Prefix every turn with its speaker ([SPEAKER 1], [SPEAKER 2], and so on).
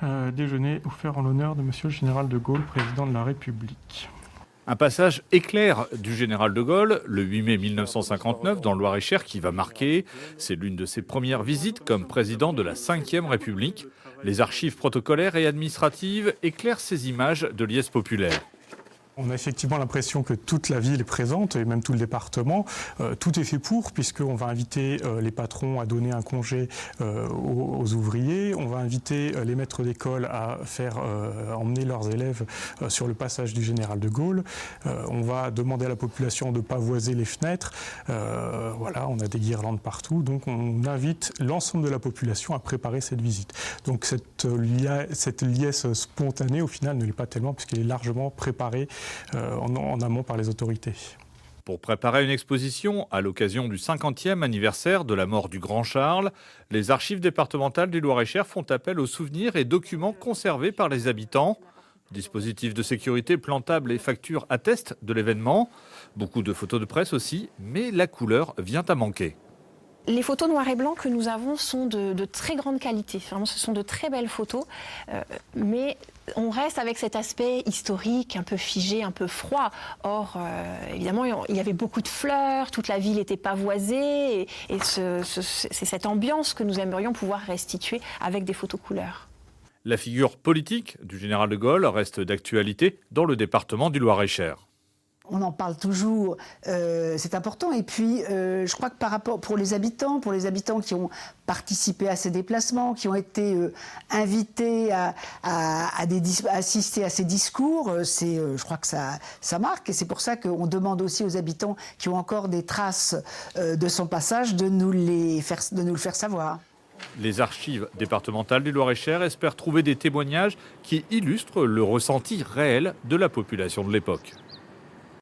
[SPEAKER 1] Déjeuner offert en l'honneur de Monsieur le Général de Gaulle, président de la République.
[SPEAKER 2] Un passage éclair du général de Gaulle, le 8 mai 1959, dans le Loir-et-Cher, qui va marquer. C'est l'une de ses premières visites comme président de la Ve République. Les archives protocolaires et administratives éclairent ces images de liesse populaire.
[SPEAKER 1] On a effectivement l'impression que toute la ville est présente, et même tout le département. Tout est fait pour, puisqu'on va inviter les patrons à donner un congé aux ouvriers. On va inviter les maîtres d'école à emmener leurs élèves sur le passage du général de Gaulle. On va demander à la population de pavoiser les fenêtres. Voilà, on a des guirlandes partout. Donc on invite l'ensemble de la population à préparer cette visite. Donc cette liesse spontanée, au final, ne l'est pas tellement, puisqu'elle est largement préparée en amont par les autorités.
[SPEAKER 2] Pour préparer une exposition à l'occasion du 50e anniversaire de la mort du Grand Charles, les archives départementales du Loir-et-Cher font appel aux souvenirs et documents conservés par les habitants. Dispositifs de sécurité, plantables et factures attestent de l'événement. Beaucoup de photos de presse aussi, mais la couleur vient à manquer.
[SPEAKER 3] Les photos noir et blanc que nous avons sont de très grande qualité. Vraiment, ce sont de très belles photos, mais on reste avec cet aspect historique, un peu figé, un peu froid. Or, évidemment, il y avait beaucoup de fleurs, toute la ville était pavoisée, et c'est cette ambiance que nous aimerions pouvoir restituer avec des photos couleurs.
[SPEAKER 2] La figure politique du général de Gaulle reste d'actualité dans le département du Loir-et-Cher.
[SPEAKER 4] On en parle toujours, c'est important. Et puis, je crois que par rapport pour les habitants qui ont participé à ces déplacements, qui ont été invités à assister à ces discours, je crois que ça marque. Et c'est pour ça qu'on demande aussi aux habitants qui ont encore des traces de son passage de nous le faire savoir.
[SPEAKER 2] Les archives départementales du Loir-et-Cher espèrent trouver des témoignages qui illustrent le ressenti réel de la population de l'époque.